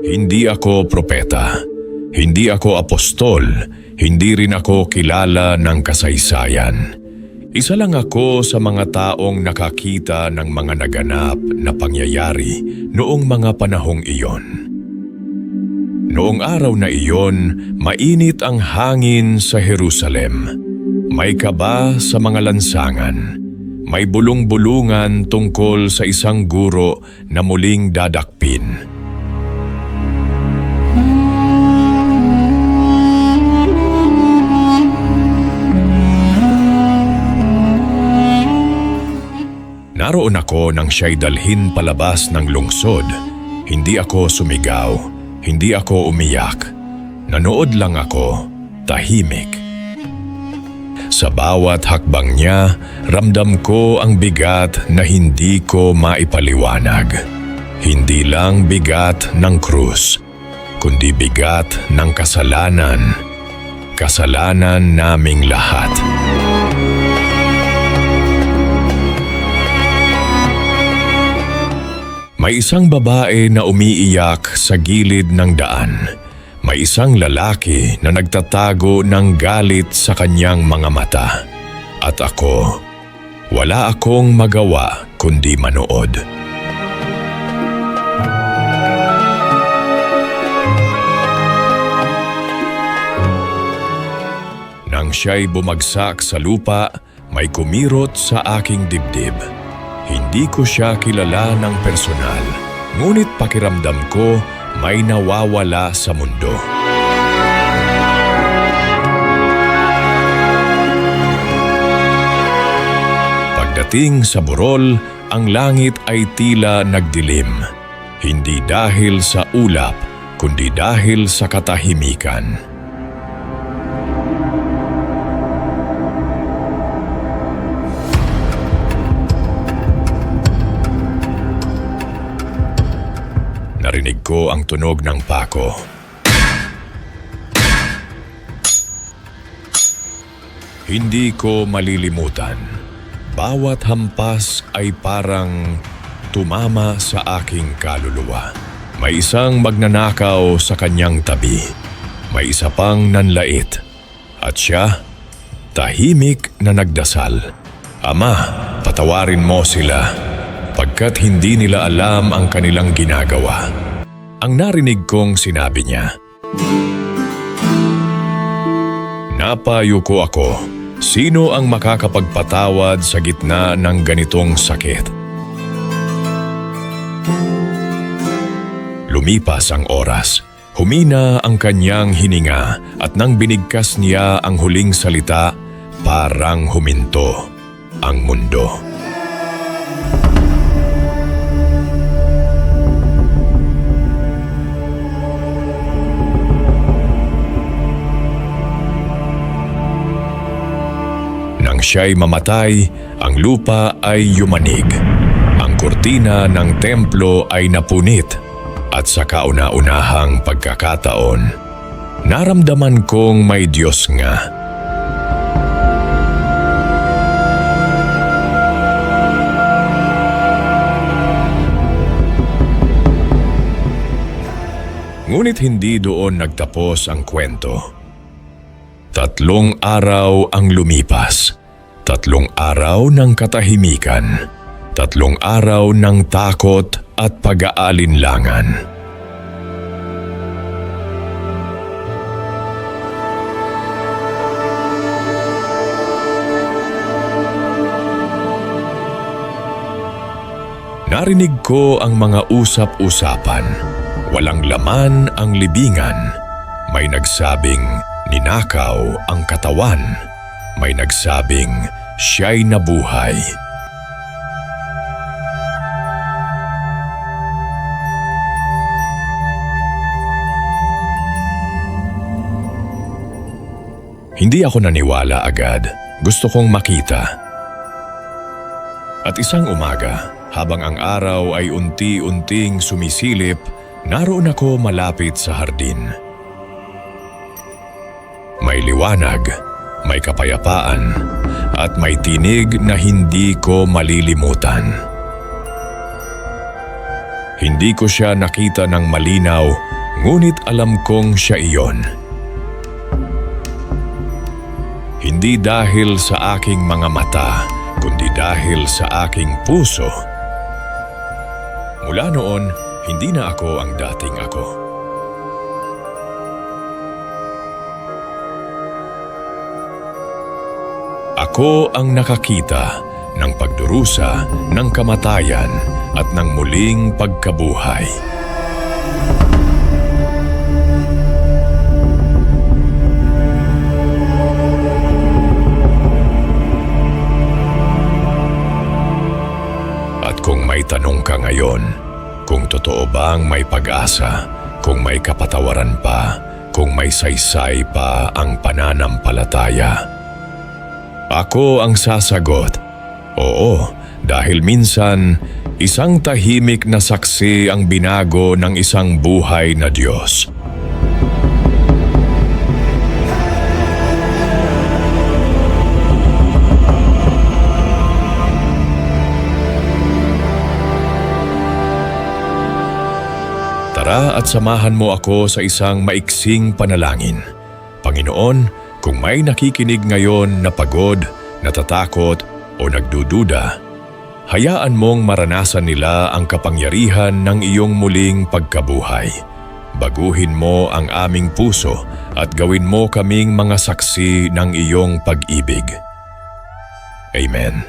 Hindi ako propeta. Hindi ako apostol. Hindi rin ako kilala ng kasaysayan. Isa lang ako sa mga taong nakakita ng mga naganap na pangyayari noong mga panahong iyon. Noong araw na iyon, mainit ang hangin sa Jerusalem. May kaba sa mga lansangan. May bulong-bulungan tungkol sa isang guro na muling dadakpin. Naroon ako nang siya'y dalhin palabas ng lungsod. Hindi ako sumigaw. Hindi ako umiyak. Nanood lang ako, tahimik. Sa bawat hakbang niya, ramdam ko ang bigat na hindi ko maipaliwanag. Hindi lang bigat ng krus, kundi bigat ng kasalanan. Kasalanan naming lahat. May isang babae na umiiyak sa gilid ng daan. May isang lalaki na nagtatago ng galit sa kanyang mga mata. At ako, wala akong magawa kundi manood. Nang siya'y bumagsak sa lupa, may kumirot sa aking dibdib. Hindi ko siya kilala ng personal, ngunit pakiramdam ko may nawawala sa mundo. Pagdating sa burol, ang langit ay tila nagdilim. Hindi dahil sa ulap, kundi dahil sa katahimikan. Narinig ko ang tunog ng pako. Hindi ko malilimutan. Bawat hampas ay parang tumama sa aking kaluluwa. May isang magnanakaw sa kanyang tabi. May isa pang nanlait. At siya, tahimik na nagdasal. Ama, patawarin mo sila. Pagkat hindi nila alam ang kanilang ginagawa. Ang narinig kong sinabi niya. Napayo ko ako. Sino ang makakapagpatawad sa gitna ng ganitong sakit? Lumipas ang oras. Humina ang kanyang hininga at nang binigkas niya ang huling salita, parang huminto ang mundo. Nang siya'y mamatay, ang lupa ay yumanig. Ang kurtina ng templo ay napunit at sa kauna-unahang pagkakataon, naramdaman kong may Diyos nga. Ngunit hindi doon nagtapos ang kwento. 3 araw ang lumipas. 3 araw ng katahimikan. 3 araw ng takot at pag-aalinlangan. Narinig ko ang mga usap-usapan. Walang laman ang libingan. May nagsabing ninakaw ang katawan. May nagsabing siya'y nabuhay. Hindi ako naniwala agad. Gusto kong makita. At isang umaga, habang ang araw ay unti-unting sumisilip, naroon ako malapit sa hardin. May liwanag, may kapayapaan, at may tinig na hindi ko malilimutan. Hindi ko siya nakita ng malinaw, ngunit alam kong siya iyon. Hindi dahil sa aking mga mata, kundi dahil sa aking puso. Mula noon, hindi na ako ang dating ako. Ako ang nakakita ng pagdurusa, ng kamatayan at ng muling pagkabuhay. At kung may tanong ka ngayon, kung totoo bang may pag-asa, kung may kapatawaran pa, kung may saysay pa ang pananampalataya, ako ang sasagot, oo, dahil minsan isang tahimik na saksi ang binago ng isang buhay na Diyos. Tara at samahan mo ako sa isang maiksing panalangin. Panginoon, kung may nakikinig ngayon na pagod, natatakot o nagdududa, hayaan mong maranasan nila ang kapangyarihan ng iyong muling pagkabuhay. Baguhin mo ang aming puso at gawin mo kaming mga saksi ng iyong pag-ibig. Amen.